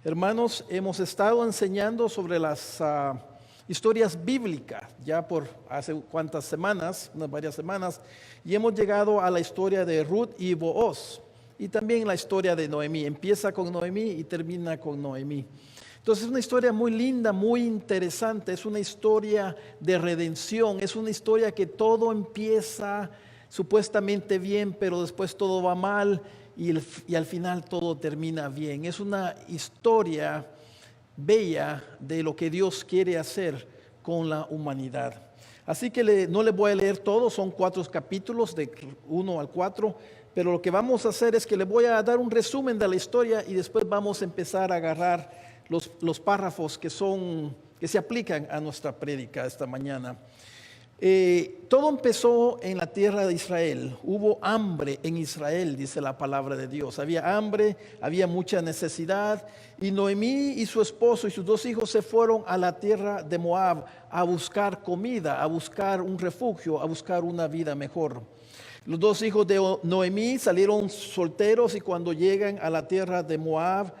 Hermanos, hemos estado enseñando sobre las historias bíblicas ya por hace cuantas semanas, unas varias semanas, y hemos llegado a la historia de Ruth y Booz, y también la historia de Noemí. Empieza con Noemí y termina con Noemí. Entonces es una historia muy linda, muy interesante, es una historia de redención, es una historia que todo empieza supuestamente bien, pero después todo va mal y al final todo termina bien. Es una historia bella de lo que Dios quiere hacer con la humanidad. Así que no le voy a leer todo, son 4 capítulos de 1 al 4, pero lo que vamos a hacer es que le voy a dar un resumen de la historia y después vamos a empezar a agarrar los párrafos que se aplican a nuestra prédica esta mañana. Todo empezó en la tierra de Israel. Hubo hambre en Israel, dice la palabra de Dios. Había hambre, había mucha necesidad. Y Noemí y su esposo y sus 2 hijos se fueron a la tierra de Moab a buscar comida, a buscar un refugio, a buscar una vida mejor. Los 2 hijos de Noemí salieron solteros y cuando llegan a la tierra de Moab,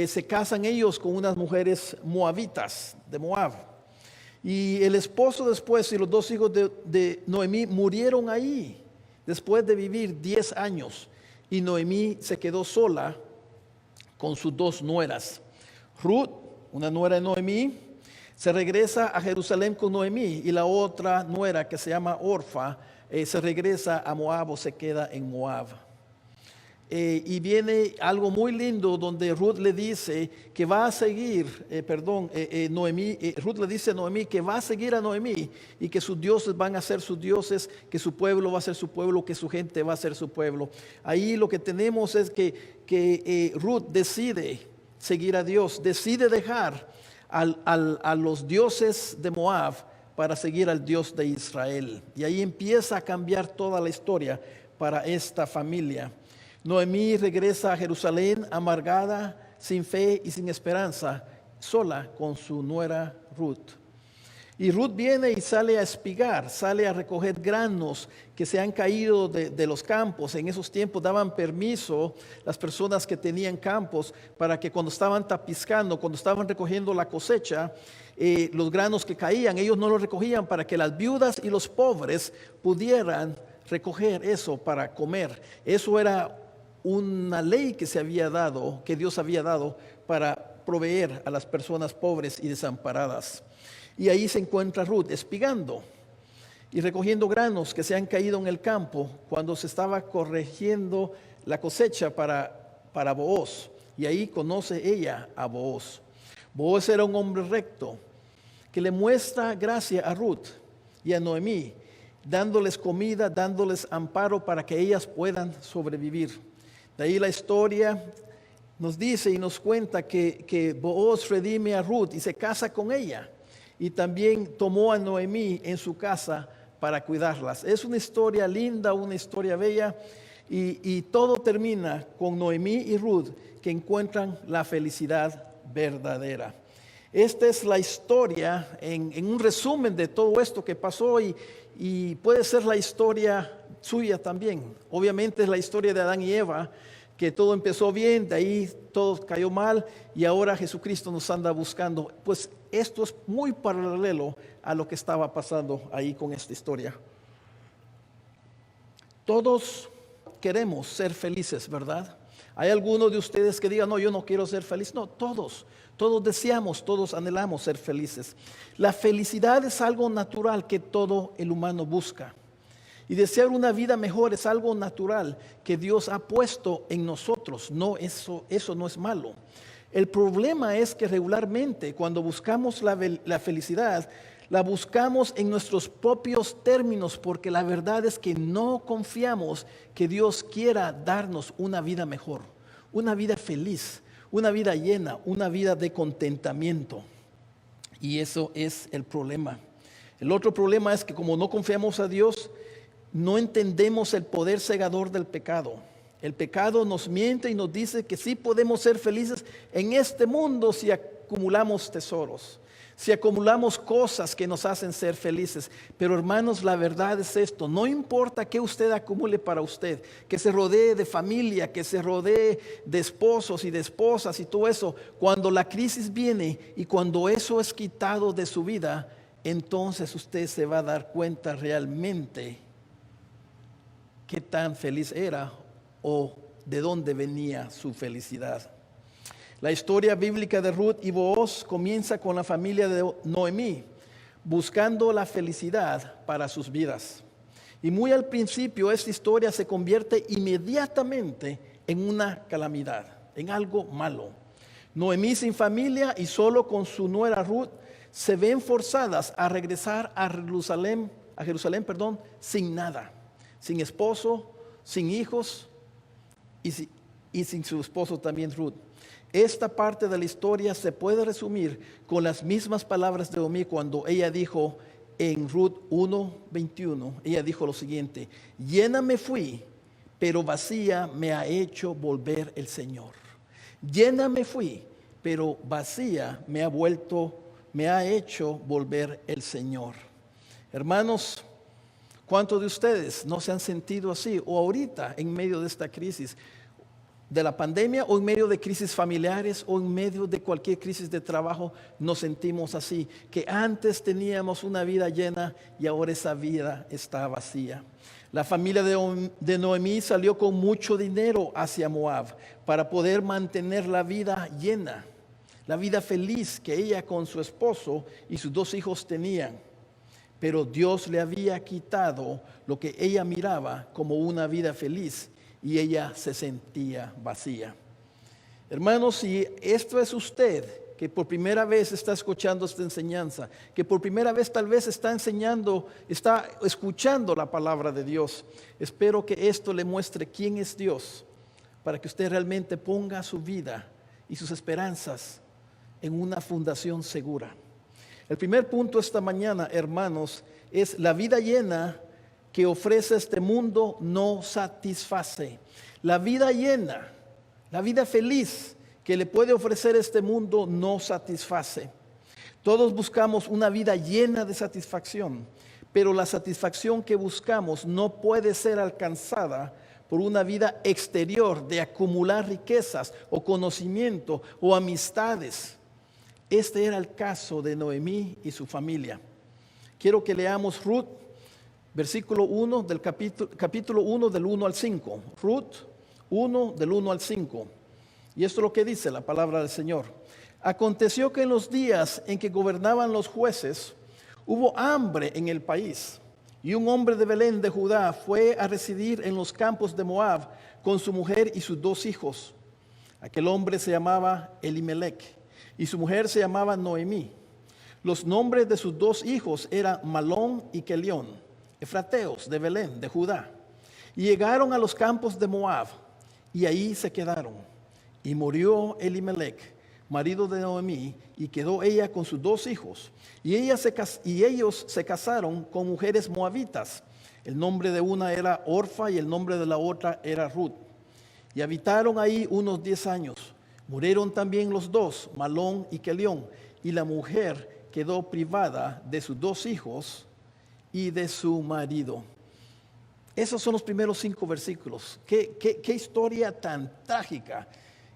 se casan ellos con unas mujeres moabitas de Moab. Y el esposo después y los 2 hijos de Noemí murieron ahí, después de vivir 10 años. Y Noemí se quedó sola con sus 2 nueras. Ruth, una nuera de Noemí, se regresa a Jerusalén con Noemí. Y la otra nuera, que se llama Orfa, se regresa a Moab o se queda en Moab. Y viene algo muy lindo donde Ruth le dice que va a seguir, Ruth le dice a Noemí que va a seguir a Noemí y que sus dioses van a ser sus dioses, que su pueblo va a ser su pueblo, que su gente va a ser su pueblo. Ahí lo que tenemos es que Ruth decide seguir a Dios, decide dejar a los dioses de Moab para seguir al Dios de Israel. Y ahí empieza a cambiar toda la historia para esta familia. Noemí regresa a Jerusalén amargada, sin fe y sin esperanza, sola con su nuera Ruth. Y Ruth viene y sale a espigar, sale a recoger granos que se han caído de los campos. En esos tiempos daban permiso las personas que tenían campos para que cuando estaban tapizcando, cuando estaban recogiendo la cosecha, los granos que caían, ellos no los recogían para que las viudas y los pobres pudieran recoger eso para comer. Eso era una ley que se había dado, que Dios había dado para proveer a las personas pobres y desamparadas. Y ahí se encuentra Ruth espigando y recogiendo granos que se han caído en el campo cuando se estaba corrigiendo la cosecha para Booz. Y ahí conoce ella a Booz. Booz era un hombre recto que le muestra gracia a Ruth y a Noemí, dándoles comida, dándoles amparo para que ellas puedan sobrevivir. De ahí la historia nos dice y nos cuenta que Booz redime a Ruth y se casa con ella. Y también tomó a Noemí en su casa para cuidarlas. Es una historia linda, una historia bella. Y todo termina con Noemí y Ruth que encuentran la felicidad verdadera. Esta es la historia en un resumen de todo esto que pasó y puede ser la historia suya también. Obviamente es la historia de Adán y Eva, que todo empezó bien, de ahí todo cayó mal y ahora Jesucristo nos anda buscando. Pues esto es muy paralelo a lo que estaba pasando ahí con esta historia. Todos queremos ser felices, ¿verdad? ¿Hay alguno de ustedes que diga, no, yo no quiero ser feliz? No, todos deseamos, todos anhelamos ser felices. La felicidad es algo natural que todo el humano busca. Y desear una vida mejor es algo natural que Dios ha puesto en nosotros. No, eso no es malo. El problema es que regularmente cuando buscamos la felicidad, la buscamos en nuestros propios términos, porque la verdad es que no confiamos que Dios quiera darnos una vida mejor, una vida feliz, una vida llena, una vida de contentamiento. Y eso es el problema. El otro problema es que como no confiamos a Dios, no entendemos el poder cegador del pecado. El pecado nos miente y nos dice que sí podemos ser felices en este mundo si acumulamos tesoros. si acumulamos cosas que nos hacen ser felices. Pero hermanos, la verdad es esto: no importa que usted acumule para usted, que se rodee de familia, que se rodee de esposos y de esposas y todo eso, cuando la crisis viene y cuando eso es quitado de su vida, entonces usted se va a dar cuenta realmente qué tan feliz era o de dónde venía su felicidad. La historia bíblica de Ruth y Booz comienza con la familia de Noemí buscando la felicidad para sus vidas. Y muy al principio esta historia se convierte inmediatamente en una calamidad, en algo malo. Noemí, sin familia y solo con su nuera Ruth, se ven forzadas a regresar a Jerusalén, sin nada, sin esposo, sin hijos y sin su esposo también Ruth. Esta parte de la historia se puede resumir con las mismas palabras de Noemí cuando ella dijo en Ruth 1:21, ella dijo lo siguiente: llena me fui, pero vacía me ha hecho volver el Señor. Llena me fui, pero vacía me ha hecho volver el Señor. Hermanos, ¿cuántos de ustedes no se han sentido así o ahorita en medio de esta crisis de la pandemia, o en medio de crisis familiares, o en medio de cualquier crisis de trabajo, nos sentimos así, que antes teníamos una vida llena y ahora esa vida está vacía? La familia de Noemí salió con mucho dinero hacia Moab para poder mantener la vida llena, la vida feliz que ella con su esposo y sus 2 hijos tenían. Pero Dios le había quitado lo que ella miraba como una vida feliz, y ella se sentía vacía. Hermanos, si esto es usted, que por primera vez está escuchando esta enseñanza, que por primera vez tal vez está escuchando la palabra de Dios, espero que esto le muestre quién es Dios, para que usted realmente ponga su vida y sus esperanzas en una fundación segura. El primer punto esta mañana, hermanos, es: la vida llena que ofrece este mundo no satisface. La vida llena, la vida feliz que le puede ofrecer este mundo no satisface. Todos buscamos una vida llena de satisfacción, pero la satisfacción que buscamos no puede ser alcanzada por una vida exterior de acumular riquezas o conocimiento o amistades. Este era el caso de Noemí y su familia. Quiero que leamos Ruth, versículo 1 del capítulo 1 del 1 al 5. Ruth 1 del 1 al 5. Y esto es lo que dice la palabra del Señor. Aconteció que en los días en que gobernaban los jueces, hubo hambre en el país. Y un hombre de Belén de Judá fue a residir en los campos de Moab con su mujer y sus 2 hijos. Aquel hombre se llamaba Elimelech y su mujer se llamaba Noemí. Los nombres de sus 2 hijos eran Malón y Kelión, efrateos de Belén, de Judá. Y llegaron a los campos de Moab, y ahí se quedaron. Y murió Elimelech, marido de Noemí, y quedó ella con sus 2 hijos. Y ellos se casaron con mujeres moabitas. El nombre de una era Orfa y el nombre de la otra era Ruth. Y habitaron ahí unos 10 años. Murieron también los 2, Malón y Kelión, y la mujer quedó privada de sus 2 hijos y de su marido. Esos son los primeros 5 versículos. Qué historia tan trágica,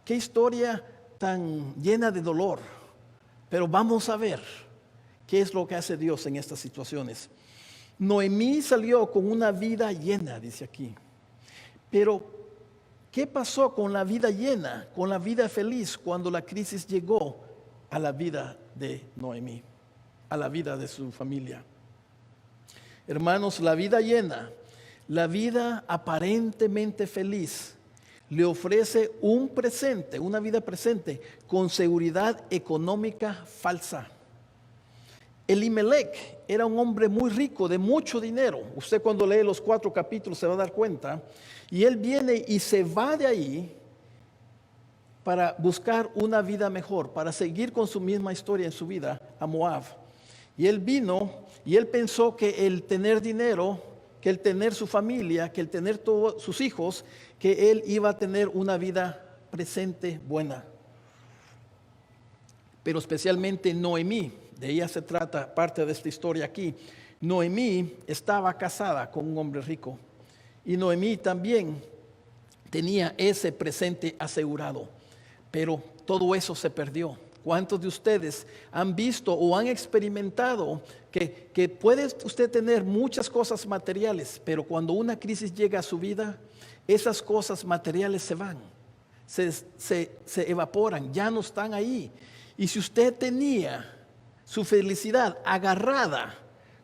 qué historia tan llena de dolor. Pero vamos a ver qué es lo que hace Dios en estas situaciones. Noemí salió con una vida llena, dice aquí. Pero, ¿qué pasó con la vida llena, con la vida feliz cuando la crisis llegó a la vida de Noemí, a la vida de su familia? Hermanos, la vida llena, la vida aparentemente feliz, le ofrece un presente, una vida presente, con seguridad económica falsa. Elimelech era un hombre muy rico, de mucho dinero. Usted cuando lee los 4 capítulos se va a dar cuenta. Y él viene y se va de ahí para buscar una vida mejor, para seguir con su misma historia en su vida a Moab. Y él vino y él pensó que el tener dinero, que el tener su familia, que el tener todos sus hijos, que él iba a tener una vida presente buena. Pero especialmente Noemí. de ella se trata parte de esta historia aquí. Noemí estaba casada con un hombre rico y Noemí también tenía ese presente asegurado, pero todo eso se perdió. ¿Cuántos de ustedes han visto o han experimentado que puede usted tener muchas cosas materiales, pero cuando una crisis llega a su vida, esas cosas materiales se van, se evaporan, ya no están ahí? Y si usted tenía su felicidad agarrada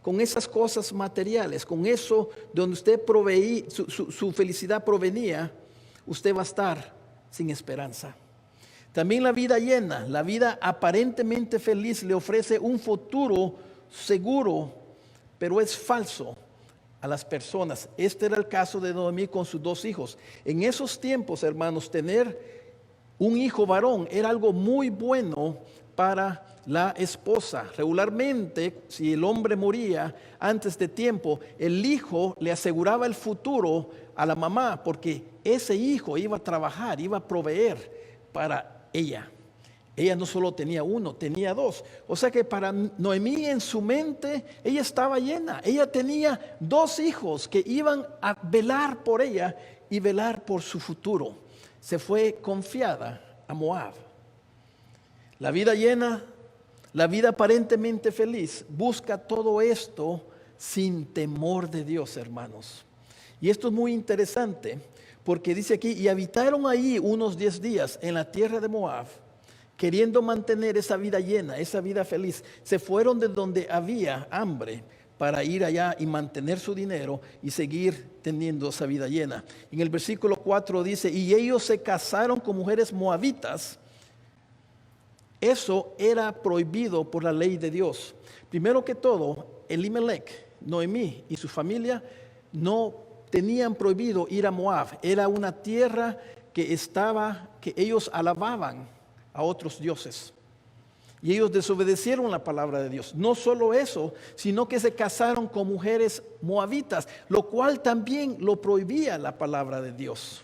con esas cosas materiales, con eso de donde usted proveía, su felicidad provenía, usted va a estar sin esperanza. También la vida llena, la vida aparentemente feliz le ofrece un futuro seguro, pero es falso a las personas. Este era el caso de Noemí con sus 2 hijos. En esos tiempos, hermanos, tener un hijo varón era algo muy bueno para la esposa. Regularmente, si el hombre moría antes de tiempo, el hijo le aseguraba el futuro a la mamá, porque ese hijo iba a trabajar, iba a proveer para ella. Ella no solo tenía 1, tenía 2. O sea que para Noemí, en su mente, ella estaba llena. Ella tenía 2 hijos que iban a velar por ella y velar por su futuro. Se fue confiada a Moab. La vida llena, la vida aparentemente feliz, busca todo esto sin temor de Dios, hermanos. Y esto es muy interesante, porque dice aquí, y habitaron ahí unos 10 días en la tierra de Moab, queriendo mantener esa vida llena, esa vida feliz. Se fueron de donde había hambre para ir allá y mantener su dinero y seguir teniendo esa vida llena. En el versículo 4 dice, y ellos se casaron con mujeres moabitas. Eso era prohibido por la ley de Dios. Primero que todo, Elimelech, Noemí y su familia no tenían prohibido ir a Moab. Era una tierra que ellos alababan a otros dioses. Y ellos desobedecieron la palabra de Dios. No solo eso, sino que se casaron con mujeres moabitas, lo cual también lo prohibía la palabra de Dios.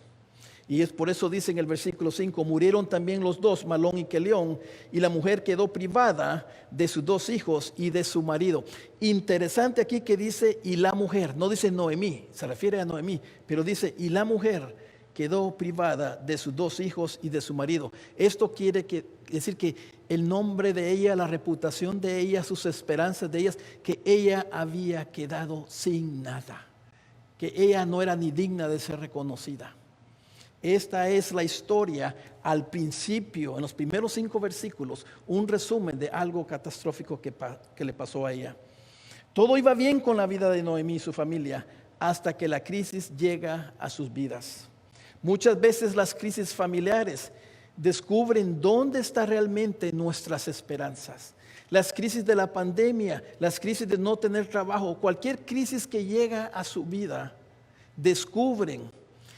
Y es por eso dice en el versículo 5, murieron también los 2, Malón y Quelión, y la mujer quedó privada de sus 2 hijos y de su marido. Interesante aquí que dice, y la mujer, no dice Noemí, se refiere a Noemí, pero dice, y la mujer quedó privada de sus 2 hijos y de su marido. Esto quiere decir que el nombre de ella, la reputación de ella, sus esperanzas de ellas, que ella había quedado sin nada, que ella no era ni digna de ser reconocida. Esta es la historia al principio, en los primeros 5 versículos, un resumen de algo catastrófico que le pasó a ella. Todo iba bien con la vida de Noemí y su familia hasta que la crisis llega a sus vidas. Muchas veces las crisis familiares descubren dónde están realmente nuestras esperanzas. Las crisis de la pandemia, las crisis de no tener trabajo, cualquier crisis que llega a su vida,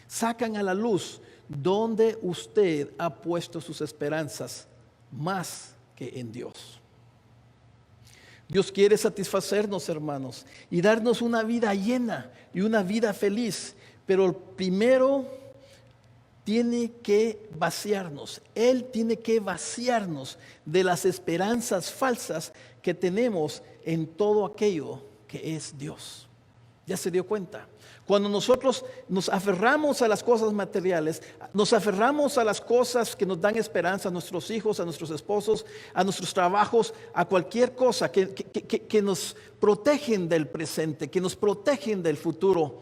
sacan a la luz donde usted ha puesto sus esperanzas más que en Dios. Dios quiere satisfacernos, hermanos, y darnos una vida llena y una vida feliz, pero primero tiene que vaciarnos. Él tiene que vaciarnos de las esperanzas falsas que tenemos en todo aquello que es Dios. ¿Ya se dio cuenta? Cuando nosotros nos aferramos a las cosas materiales, nos aferramos a las cosas que nos dan esperanza, a nuestros hijos, a nuestros esposos, a nuestros trabajos, a cualquier cosa que nos protegen del presente, que nos protegen del futuro,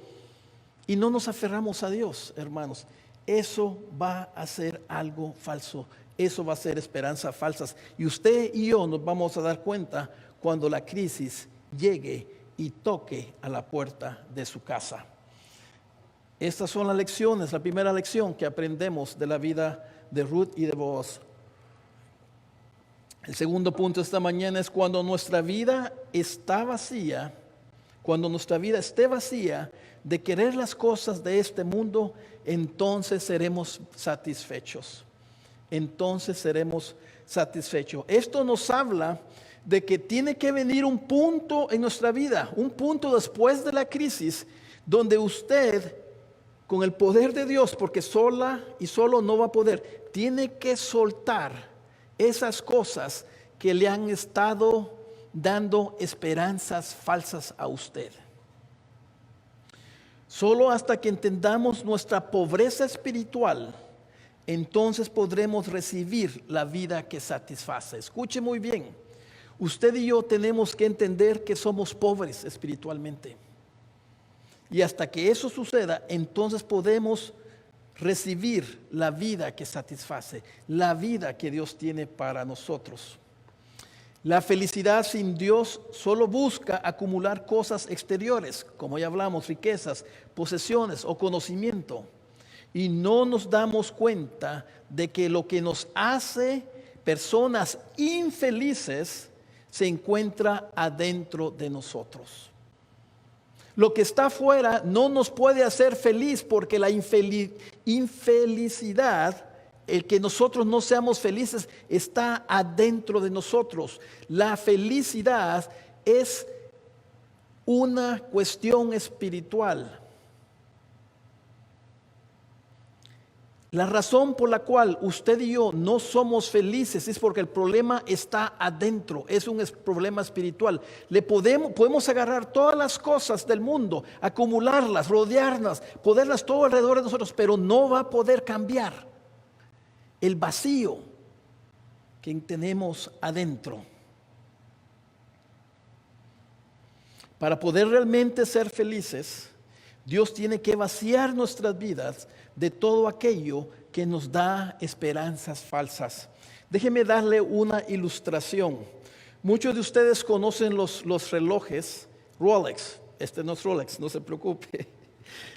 y no nos aferramos a Dios, hermanos, eso va a ser algo falso, eso va a ser esperanzas falsas. Y usted y yo nos vamos a dar cuenta cuando la crisis llegue y toque a la puerta de su casa. Estas son las lecciones, la primera lección que aprendemos de la vida de Ruth y de Booz. El segundo punto esta mañana es cuando nuestra vida está vacía, cuando nuestra vida esté vacía de querer las cosas de este mundo, entonces seremos satisfechos. Entonces seremos satisfechos. Esto nos habla de que tiene que venir un punto en nuestra vida, un punto después de la crisis, donde usted, con el poder de Dios, porque sola y solo no va a poder, tiene que soltar esas cosas que le han estado dando esperanzas falsas a usted. Solo hasta que entendamos nuestra pobreza espiritual, entonces podremos recibir la vida que satisface. Escuche muy bien, usted y yo tenemos que entender que somos pobres espiritualmente. Y hasta que eso suceda, entonces podemos recibir la vida que satisface, la vida que Dios tiene para nosotros. La felicidad sin Dios solo busca acumular cosas exteriores, como ya hablamos, riquezas, posesiones o conocimiento. Y no nos damos cuenta de que lo que nos hace personas infelices se encuentra adentro de nosotros. Lo que está afuera no nos puede hacer feliz, porque la infelicidad, el que nosotros no seamos felices, está adentro de nosotros. La felicidad es una cuestión espiritual. La razón por la cual usted y yo no somos felices es porque el problema está adentro, es un problema espiritual. Podemos agarrar todas las cosas del mundo, acumularlas, rodearlas, ponerlas todo alrededor de nosotros, pero no va a poder cambiar el vacío que tenemos adentro. Para poder realmente ser felices, Dios tiene que vaciar nuestras vidas de todo aquello que nos da esperanzas falsas. Déjeme darle una ilustración. Muchos de ustedes conocen los relojes Rolex. Este no es Rolex, no se preocupe.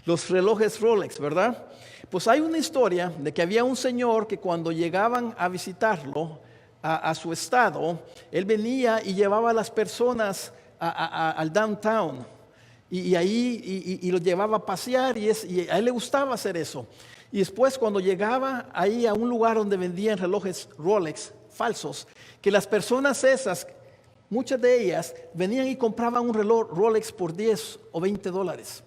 Los relojes Rolex, ¿verdad? Pues hay una historia de que había un señor que cuando llegaban a visitarlo a su estado, él venía y llevaba a las personas al downtown. Y ahí lo llevaba a pasear y a él le gustaba hacer eso. Y después cuando llegaba ahí a un lugar donde vendían relojes Rolex falsos, que las personas esas, muchas de ellas, venían y compraban un reloj Rolex por $10 o $20.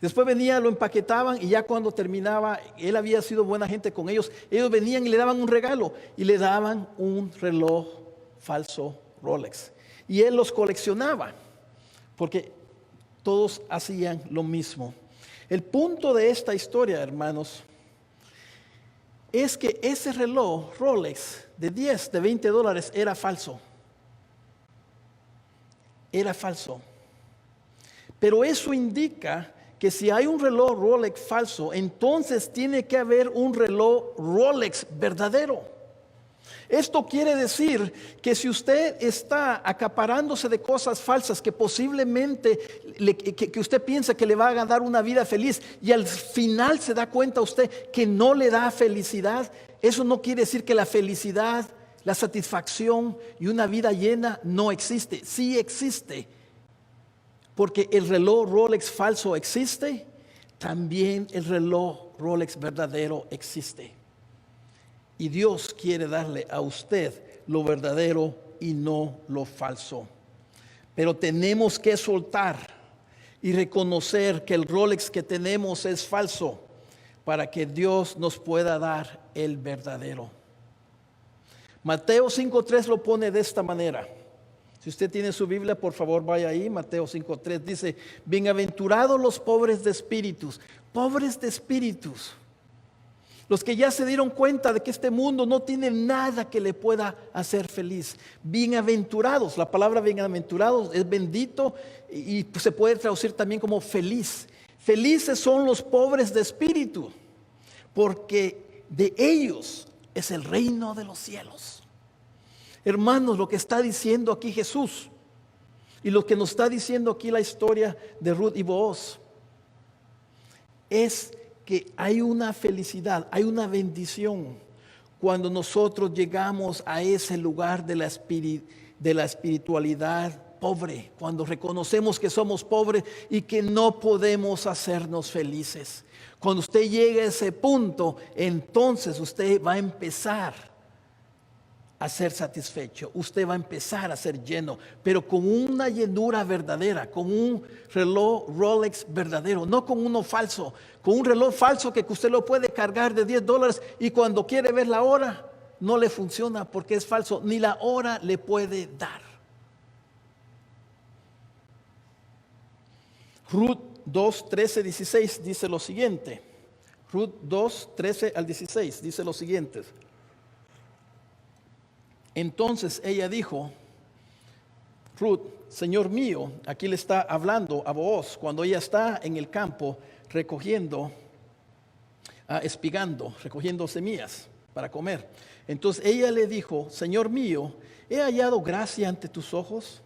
Después venían, lo empaquetaban y ya cuando terminaba, él había sido buena gente con ellos, ellos venían y le daban un regalo y le daban un reloj falso Rolex. Y él los coleccionaba porque todos hacían lo mismo. El punto de esta historia, hermanos, es que ese reloj Rolex de $10, de $20 era falso. Era falso. Pero eso indica que si hay un reloj Rolex falso, entonces tiene que haber un reloj Rolex verdadero. Esto quiere decir que si usted está acaparándose de cosas falsas que posiblemente que usted piensa que le va a dar una vida feliz y al final se da cuenta usted que no le da felicidad, eso no quiere decir que la felicidad, la satisfacción y una vida llena no existe. Sí existe. Porque el reloj Rolex falso existe, también el reloj Rolex verdadero existe. Y Dios quiere darle a usted lo verdadero y no lo falso. Pero tenemos que soltar y reconocer que el Rolex que tenemos es falso para que Dios nos pueda dar el verdadero. Mateo 5:3 lo pone de esta manera. Si usted tiene su Biblia, por favor vaya ahí. Mateo 5:3 dice: bienaventurados los pobres de espíritus. Pobres de espíritus. Los que ya se dieron cuenta de que este mundo no tiene nada que le pueda hacer feliz. Bienaventurados. La palabra bienaventurados es bendito y se puede traducir también como feliz. Felices son los pobres de espíritu, porque de ellos es el reino de los cielos. Hermanos, lo que está diciendo aquí Jesús y lo que nos está diciendo aquí la historia de Ruth y Booz es que hay una felicidad, hay una bendición cuando nosotros llegamos a ese lugar de la espiritualidad pobre, cuando reconocemos que somos pobres y que no podemos hacernos felices. Cuando usted llegue a ese punto, entonces usted va a empezar a ser satisfecho, usted va a empezar a ser lleno, pero con una llenura verdadera, con un reloj Rolex verdadero, no con uno falso, con un reloj falso que usted lo puede cargar de $10 y cuando quiere ver la hora no le funciona porque es falso, ni la hora le puede dar. Ruth 2, 13, 16 dice lo siguiente. Ruth 2, 13 al 16 dice lo siguiente. Entonces ella dijo, Ruth, Señor mío, aquí le está hablando a Booz cuando ella está en el campo espigando, recogiendo semillas para comer. Entonces ella le dijo, Señor mío, ¿he hallado gracia ante tus ojos?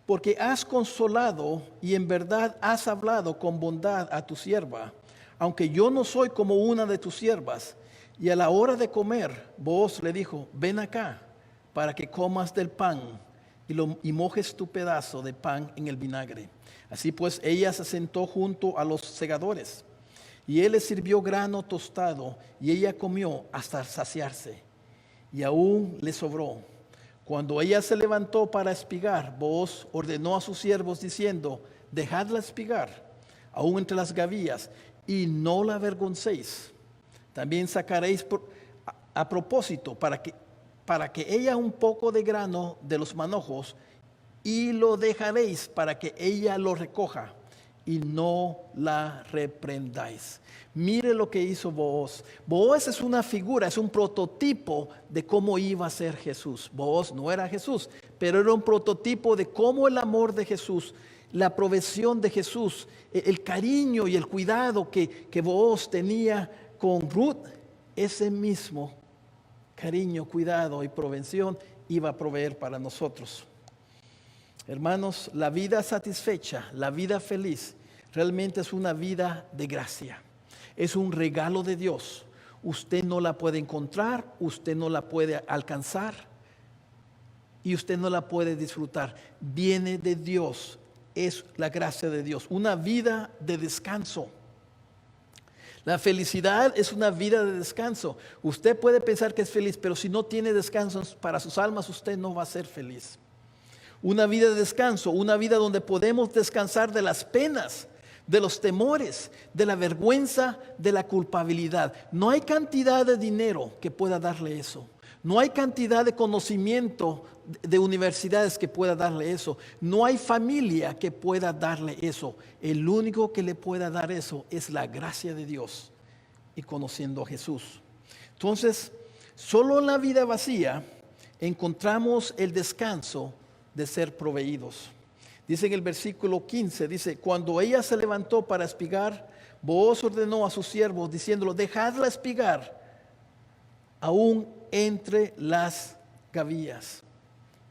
Porque has consolado y en verdad has hablado con bondad a tu sierva, aunque yo no soy como una de tus siervas. Y a la hora de comer, Booz le dijo, ven acá para que comas del pan y mojes tu pedazo de pan en el vinagre. Así pues ella se sentó junto a los segadores y él le sirvió grano tostado y ella comió hasta saciarse y aún le sobró. Cuando ella se levantó para espigar, Booz ordenó a sus siervos diciendo, dejadla espigar aún entre las gavillas y no la avergoncéis. También sacaréis a propósito para que ella un poco de grano de los manojos y lo dejaréis para que ella lo recoja y no la reprendáis. Mire lo que hizo Booz. Booz es una figura, es un prototipo de cómo iba a ser Jesús. Booz no era Jesús, pero era un prototipo de cómo el amor de Jesús, la provisión de Jesús, el cariño y el cuidado que Booz tenía con Ruth, ese mismo cariño, cuidado y provisión iba a proveer para nosotros. Hermanos, la vida satisfecha, la vida feliz, realmente es una vida de gracia. Es un regalo de Dios. Usted no la puede encontrar, usted no la puede alcanzar y usted no la puede disfrutar. Viene de Dios, es la gracia de Dios. Una vida de descanso. La felicidad es una vida de descanso. Usted puede pensar que es feliz, pero si no tiene descanso para sus almas, usted no va a ser feliz. Una vida de descanso, una vida donde podemos descansar de las penas, de los temores, de la vergüenza, de la culpabilidad. No hay cantidad de dinero que pueda darle eso. No hay cantidad de conocimiento de universidades que pueda darle eso. No hay familia que pueda darle eso. El único que le pueda dar eso es la gracia de Dios y conociendo a Jesús. Entonces, solo en la vida vacía encontramos el descanso de ser proveídos. Dice en el versículo 15, dice, cuando ella se levantó para espigar, Booz ordenó a sus siervos diciéndolo, dejadla espigar aún entre las gavillas.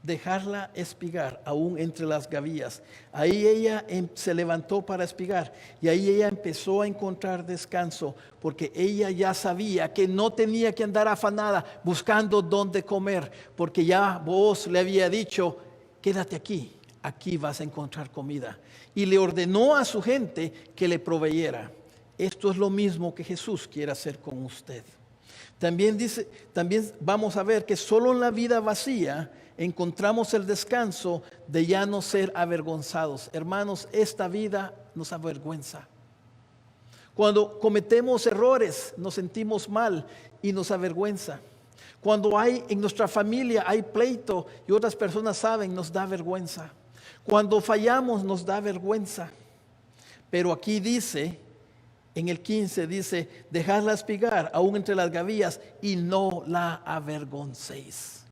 Dejarla espigar aún entre las gavillas. Ahí ella se levantó para espigar y ahí ella empezó a encontrar descanso porque ella ya sabía que no tenía que andar afanada buscando dónde comer porque ya Booz le había dicho, quédate aquí, aquí vas a encontrar comida. Y le ordenó a su gente que le proveyera. Esto es lo mismo que Jesús quiere hacer con usted. También vamos a ver que solo en la vida vacía encontramos el descanso de ya no ser avergonzados. Hermanos, esta vida nos avergüenza. Cuando cometemos errores, nos sentimos mal y nos avergüenza. Cuando en nuestra familia hay pleito y otras personas saben, nos da vergüenza. Cuando fallamos, nos da vergüenza. Pero aquí dice, en el 15 dice, dejadla espigar aún entre las gavillas y no la avergoncéis.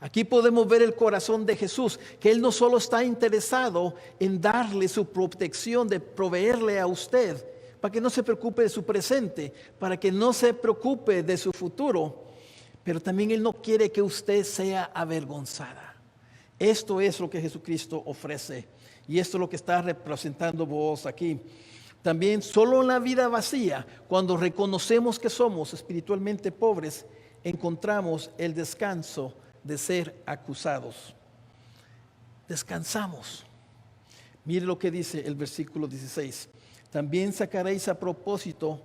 Aquí podemos ver el corazón de Jesús, que Él no solo está interesado en darle su protección, de proveerle a usted, para que no se preocupe de su presente, para que no se preocupe de su futuro, pero también Él no quiere que usted sea avergonzada. Esto es lo que Jesucristo ofrece y esto es lo que está representando Booz aquí. También solo en la vida vacía, cuando reconocemos que somos espiritualmente pobres, encontramos el descanso de ser acusados. Descansamos. Mire lo que dice el versículo 16. También sacaréis a propósito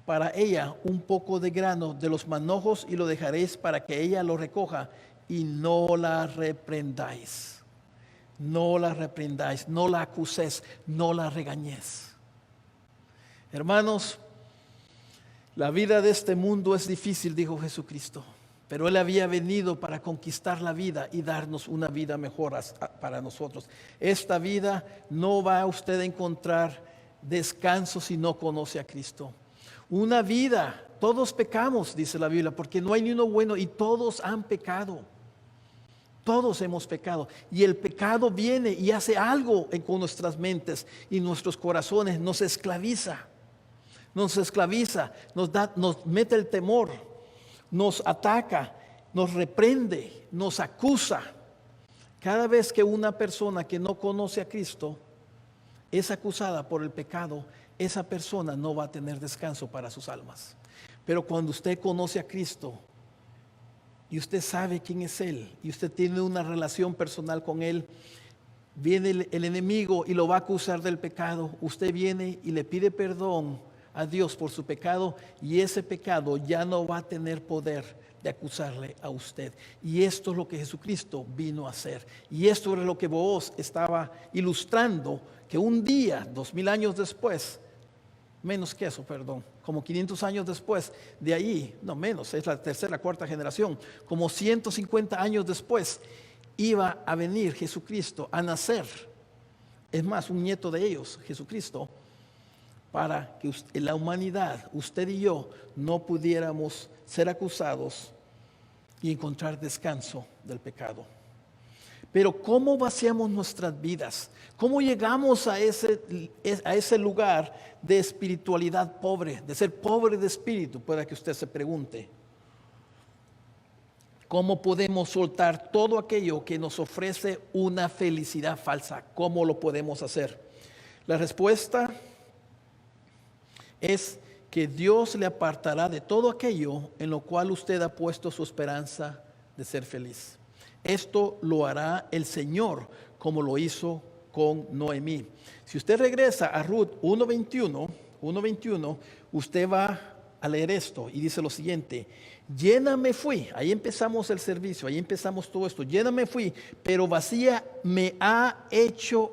para ella un poco de grano de los manojos y lo dejaréis para que ella lo recoja y no la reprendáis. No la reprendáis, no la acuséis, no la regañéis. Hermanos, la vida de este mundo es difícil, dijo Jesucristo. Pero Él había venido para conquistar la vida y darnos una vida mejor para nosotros. Esta vida no va usted a encontrar descanso si no conoce a Cristo. Una vida, todos pecamos, dice la Biblia, porque no hay ni uno bueno y todos han pecado. Todos hemos pecado. Y el pecado viene y hace algo con nuestras mentes y nuestros corazones. Nos esclaviza. Nos esclaviza, nos mete el temor, nos ataca, nos reprende, nos acusa. Cada vez que una persona que no conoce a Cristo es acusada por el pecado, esa persona no va a tener descanso para sus almas. Pero cuando usted conoce a Cristo y usted sabe quién es Él y usted tiene una relación personal con Él, viene el enemigo y lo va a acusar del pecado. Usted viene y le pide perdón a Dios por su pecado y ese pecado ya no va a tener poder de acusarle a usted. Y esto es lo que Jesucristo vino a hacer. Y esto es lo que Booz estaba ilustrando, que un día, 2000 años después, menos que eso, perdón, como 500 años después, de ahí, no menos, es la tercera, cuarta generación, como 150 años después, iba a venir Jesucristo a nacer. Es más, un nieto de ellos, Jesucristo, para que la humanidad, usted y yo, no pudiéramos ser acusados y encontrar descanso del pecado. Pero ¿cómo vaciamos nuestras vidas? ¿Cómo llegamos a ese lugar de espiritualidad pobre, de ser pobre de espíritu? Puede que usted se pregunte. ¿Cómo podemos soltar todo aquello que nos ofrece una felicidad falsa? ¿Cómo lo podemos hacer? La respuesta es que Dios le apartará de todo aquello en lo cual usted ha puesto su esperanza de ser feliz. Esto lo hará el Señor como lo hizo con Noemí. Si usted regresa a Ruth 1:21, usted va a leer esto y dice lo siguiente: llena me fui, ahí empezamos el servicio, ahí empezamos todo esto, llena me fui, pero vacía me ha hecho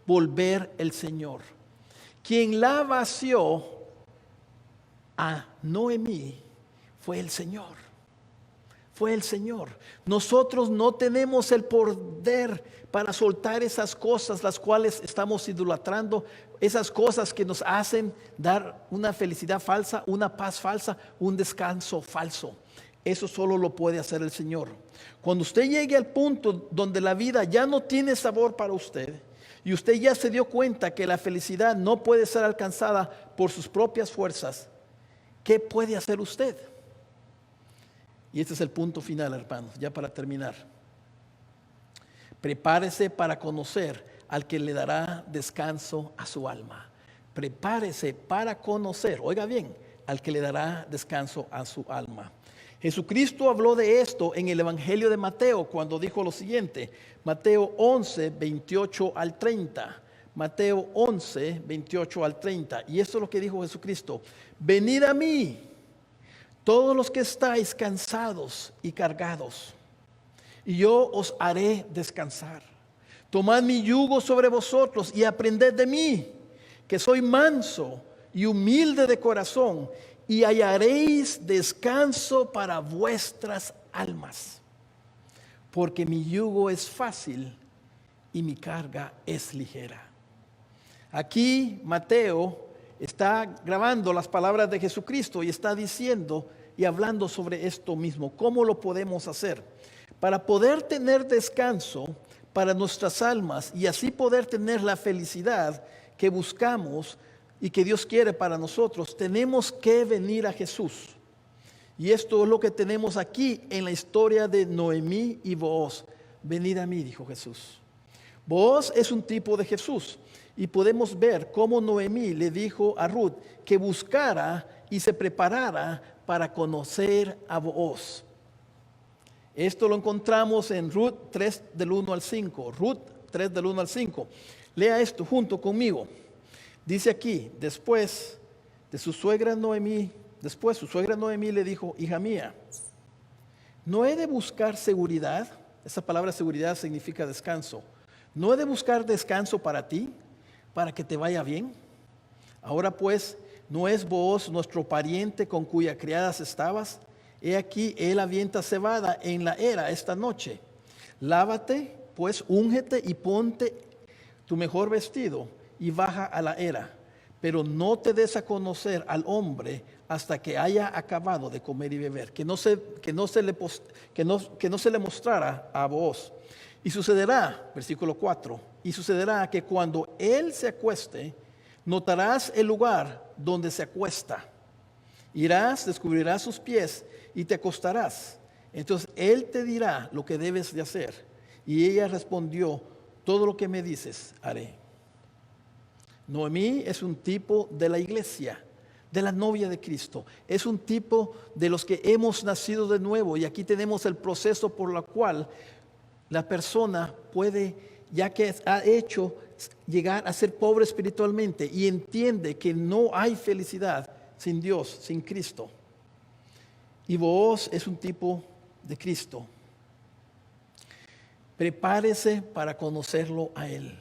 volver el Señor. Quien la vació a Noemí fue el Señor. Fue el Señor. Nosotros no tenemos el poder para soltar esas cosas las cuales estamos idolatrando, esas cosas que nos hacen dar una felicidad falsa, una paz falsa, un descanso falso. Eso solo lo puede hacer el Señor. Cuando usted llegue al punto donde la vida ya no tiene sabor para usted y usted ya se dio cuenta que la felicidad no puede ser alcanzada por sus propias fuerzas, ¿qué puede hacer usted? Y este es el punto final, hermanos, ya para terminar. Prepárese para conocer al que le dará descanso a su alma. Prepárese para conocer, oiga bien, al que le dará descanso a su alma. Jesucristo habló de esto en el Evangelio de Mateo cuando dijo lo siguiente, Mateo 11, 28 al 30. Mateo 11, 28 al 30. Y esto es lo que dijo Jesucristo: venid a mí, todos los que estáis cansados y cargados, y yo os haré descansar. Tomad mi yugo sobre vosotros y aprended de mí, que soy manso y humilde de corazón, y hallaréis descanso para vuestras almas. Porque mi yugo es fácil y mi carga es ligera. Aquí Mateo está grabando las palabras de Jesucristo y está diciendo y hablando sobre esto mismo. ¿Cómo lo podemos hacer? Para poder tener descanso para nuestras almas y así poder tener la felicidad que buscamos y que Dios quiere para nosotros, tenemos que venir a Jesús. Y esto es lo que tenemos aquí en la historia de Noemí y Booz. Venid a mí, dijo Jesús. Booz es un tipo de Jesús. Y podemos ver cómo Noemí le dijo a Ruth que buscara y se preparara para conocer a Booz. Esto lo encontramos en Ruth 3 del 1 al 5. Ruth 3 del 1 al 5. Lea esto junto conmigo. Dice aquí, después su suegra Noemí le dijo: hija mía, ¿no he de buscar seguridad? Esa palabra seguridad significa descanso. ¿No he de buscar descanso para ti, para que te vaya bien? Ahora pues, ¿no es Booz nuestro pariente con cuya criadas estabas? he aquí, él avienta cebada en la era esta noche. Lávate, pues, úngete y ponte tu mejor vestido y baja a la era. Pero no te des a conocer al hombre hasta que haya acabado de comer y beber, que no se le mostrara a vos. Y sucederá, versículo 4, y sucederá que cuando él se acueste, notarás el lugar donde se acuesta. Irás, descubrirás sus pies y te acostarás. Entonces él te dirá lo que debes de hacer. Y ella respondió, todo lo que me dices, haré. Noemí es un tipo de la iglesia, de la novia de Cristo. Es un tipo de los que hemos nacido de nuevo. Y aquí tenemos el proceso por el cual la persona puede, ya que ha hecho llegar a ser pobre espiritualmente y entiende que no hay felicidad sin Dios, sin Cristo. Y Booz es un tipo de Cristo. Prepárese para conocerlo a Él.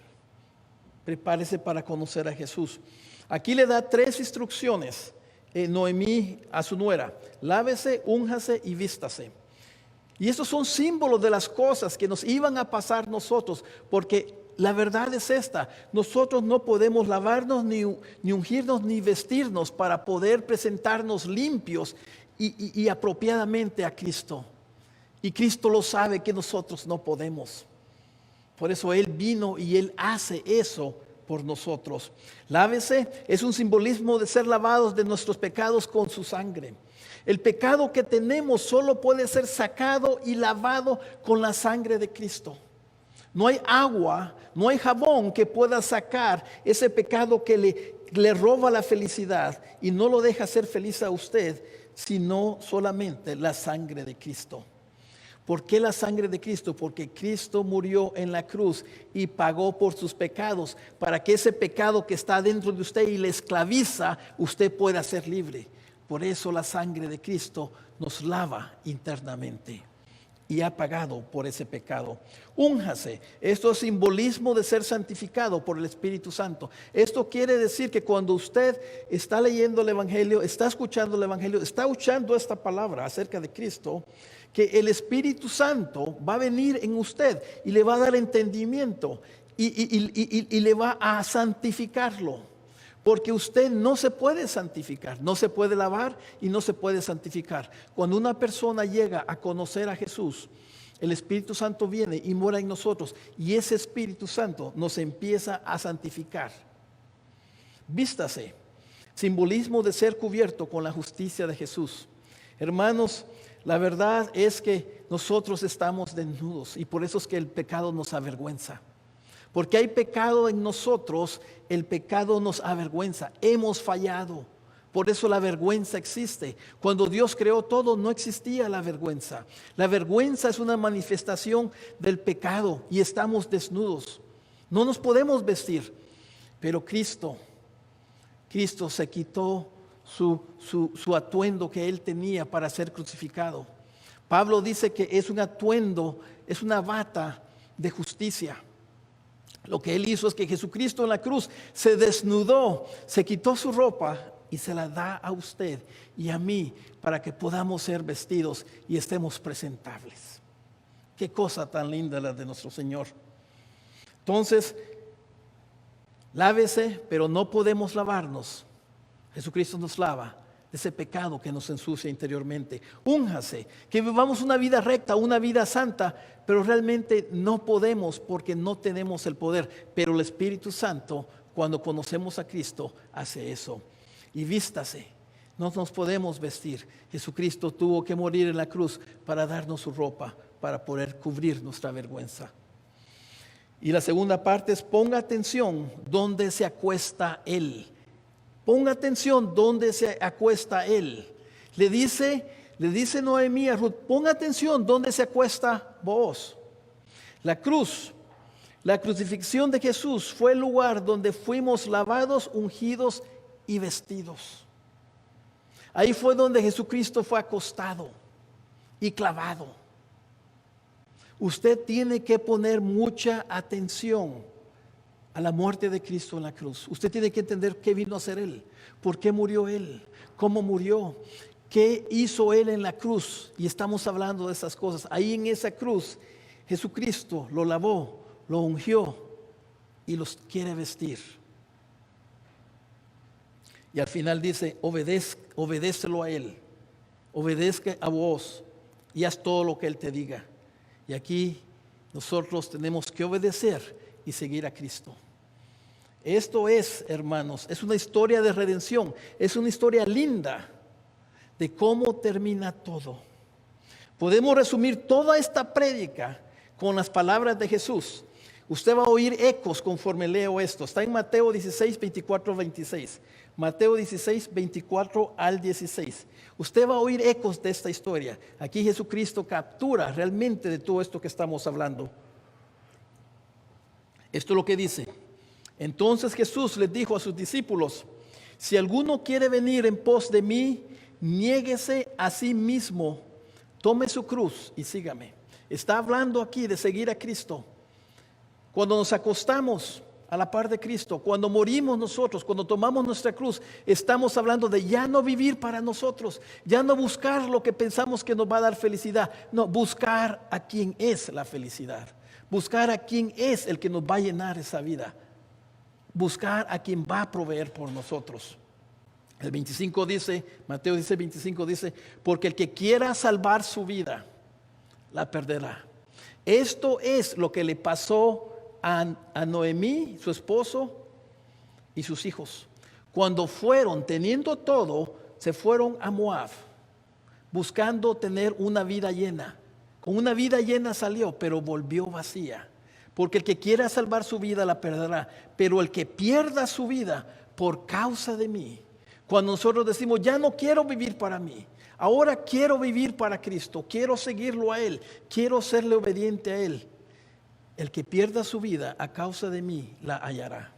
Prepárese para conocer a Jesús. Aquí le da 3 instrucciones Noemí a su nuera: lávese, únjase y vístase. Y estos son símbolos de las cosas que nos iban a pasar nosotros, porque la verdad es esta: nosotros no podemos lavarnos, ni ungirnos, ni vestirnos para poder presentarnos limpios y apropiadamente a Cristo. Y Cristo lo sabe que nosotros no podemos. Por eso Él vino y Él hace eso por nosotros. Lávese es un simbolismo de ser lavados de nuestros pecados con su sangre. El pecado que tenemos solo puede ser sacado y lavado con la sangre de Cristo. No hay agua, no hay jabón que pueda sacar ese pecado que le roba la felicidad y no lo deja ser feliz a usted, sino solamente la sangre de Cristo. ¿Por qué la sangre de Cristo? Porque Cristo murió en la cruz y pagó por sus pecados, para que ese pecado que está dentro de usted y le esclaviza, usted pueda ser libre. Por eso la sangre de Cristo nos lava internamente y ha pagado por ese pecado. Únjase. Esto es simbolismo de ser santificado por el Espíritu Santo. Esto quiere decir que cuando usted está leyendo el Evangelio, está escuchando el Evangelio, está escuchando esta palabra acerca de Cristo, que el Espíritu Santo va a venir en usted y le va a dar entendimiento y le va a santificarlo. Porque usted no se puede santificar, no se puede lavar y no se puede santificar. Cuando una persona llega a conocer a Jesús, el Espíritu Santo viene y mora en nosotros, y ese Espíritu Santo nos empieza a santificar. Vístase, simbolismo de ser cubierto con la justicia de Jesús. Hermanos, la verdad es que nosotros estamos desnudos y por eso es que el pecado nos avergüenza. Porque hay pecado en nosotros, el pecado nos avergüenza. Hemos fallado. Por eso la vergüenza existe. Cuando Dios creó todo, no existía la vergüenza. La vergüenza es una manifestación del pecado y estamos desnudos. No nos podemos vestir. Pero Cristo se quitó su atuendo que Él tenía para ser crucificado. Pablo dice que es un atuendo, es una bata de justicia. Lo que Él hizo es que Jesucristo en la cruz se desnudó, se quitó su ropa y se la da a usted y a mí para que podamos ser vestidos y estemos presentables. Qué cosa tan linda la de nuestro Señor. Entonces, lávese, pero no podemos lavarnos. Jesucristo nos lava de ese pecado que nos ensucia interiormente. Únjase, que vivamos una vida recta, una vida santa, pero realmente no podemos porque no tenemos el poder. Pero el Espíritu Santo, cuando conocemos a Cristo, hace eso. Y vístase, no nos podemos vestir. Jesucristo tuvo que morir en la cruz para darnos su ropa, para poder cubrir nuestra vergüenza. Y la segunda parte es: ponga atención donde se acuesta Él. Ponga atención donde se acuesta Él. Le dice Noemí a Ruth: ponga atención donde se acuesta Booz. La cruz, la crucifixión de Jesús fue el lugar donde fuimos lavados, ungidos y vestidos. Ahí fue donde Jesucristo fue acostado y clavado. Usted tiene que poner mucha atención a la muerte de Cristo en la cruz. Usted tiene que entender qué vino a hacer Él, por qué murió Él, cómo murió, ¿Qué hizo Él en la cruz? Y estamos hablando de esas cosas. Ahí en esa cruz, Jesucristo lo lavó, lo ungió y los quiere vestir. Y al final dice, obedécelo a Él, obedezca a vos y haz todo lo que Él te diga. Y aquí nosotros tenemos que obedecer y seguir a Cristo. Esto es, hermanos, es una historia de redención, es una historia linda de cómo termina todo. Podemos resumir toda esta prédica con las palabras de Jesús. Usted va a oír ecos conforme leo esto. Está en Mateo 16, 24, 26. Mateo 16, 24 al 16. Usted va a oír ecos de esta historia. Aquí Jesucristo captura realmente de todo esto que estamos hablando. Esto es lo que dice. Entonces Jesús les dijo a sus discípulos: si alguno quiere venir en pos de mí, niéguese a sí mismo, tome su cruz y sígame. Está hablando aquí de seguir a Cristo. Cuando nos acostamos a la par de Cristo, cuando morimos nosotros, cuando tomamos nuestra cruz, estamos hablando de ya no vivir para nosotros, ya no buscar lo que pensamos que nos va a dar felicidad, no, buscar a quien es la felicidad, buscar a quien es el que nos va a llenar esa vida, buscar a quien va a proveer por nosotros. El 25 dice, Mateo dice 25 dice, porque el que quiera salvar su vida, la perderá. Esto es lo que le pasó a Noemí, su esposo y sus hijos. Cuando fueron, teniendo todo, se fueron a Moab, buscando tener una vida llena. Con una vida llena salió, pero volvió vacía. Porque el que quiera salvar su vida la perderá, pero el que pierda su vida por causa de mí. Cuando nosotros decimos, ya no quiero vivir para mí, ahora quiero vivir para Cristo, quiero seguirlo a Él, quiero serle obediente a Él. El que pierda su vida a causa de mí la hallará.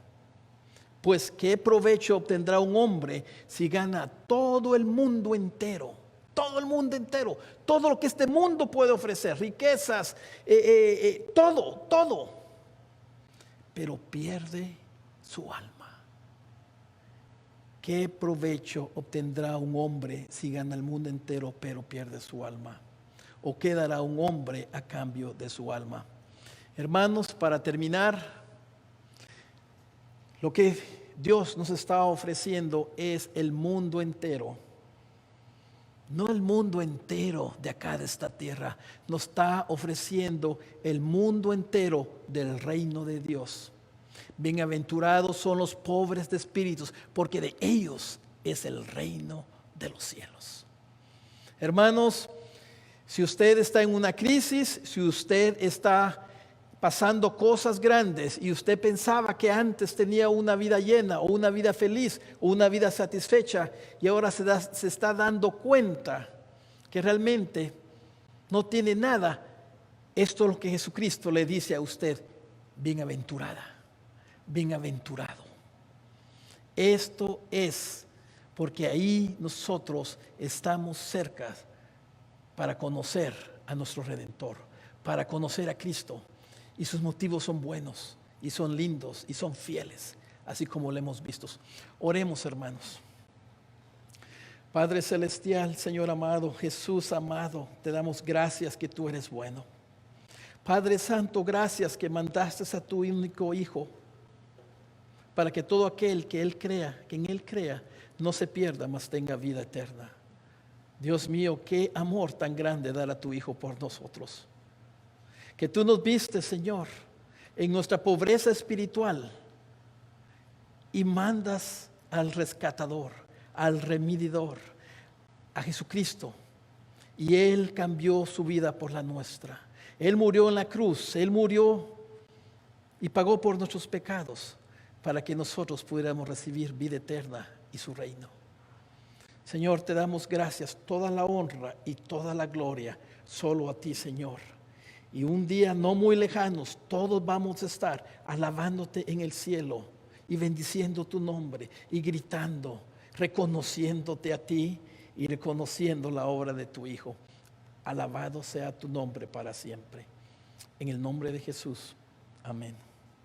Pues ¿qué provecho obtendrá un hombre si gana todo el mundo entero? Todo el mundo entero, todo lo que este mundo puede ofrecer, riquezas, todo, pero pierde su alma. ¿Qué provecho obtendrá un hombre si gana el mundo entero pero pierde su alma? ¿O qué dará un hombre a cambio de su alma? Hermanos, para terminar, lo que Dios nos está ofreciendo es el mundo entero. No el mundo entero de acá, de esta tierra. Nos está ofreciendo el mundo entero del reino de Dios. Bienaventurados son los pobres de espíritus, porque de ellos es el reino de los cielos. Hermanos, si usted está en una crisis, si usted está pasando cosas grandes y usted pensaba que antes tenía una vida llena o una vida feliz o una vida satisfecha y ahora se está dando cuenta que realmente no tiene nada, esto es lo que Jesucristo le dice a usted: bienaventurada, bienaventurado. Esto es porque ahí nosotros estamos cerca para conocer a nuestro Redentor, para conocer a Cristo. Y sus motivos son buenos, y son lindos, y son fieles, así como lo hemos visto. Oremos, hermanos. Padre Celestial, Señor amado, Jesús amado, te damos gracias que tú eres bueno. Padre Santo, gracias que mandaste a tu único Hijo, para que todo aquel que en Él crea, no se pierda, mas tenga vida eterna. Dios mío, qué amor tan grande dar a tu Hijo por nosotros. Que tú nos viste, Señor, en nuestra pobreza espiritual y mandas al rescatador, al remedidor, a Jesucristo. Y Él cambió su vida por la nuestra. Él murió en la cruz, Él murió y pagó por nuestros pecados para que nosotros pudiéramos recibir vida eterna y su reino. Señor, te damos gracias, toda la honra y toda la gloria solo a ti, Señor. Y un día no muy lejanos, todos vamos a estar alabándote en el cielo y bendiciendo tu nombre y gritando, reconociéndote a ti y reconociendo la obra de tu Hijo. Alabado sea tu nombre para siempre. En el nombre de Jesús. Amén.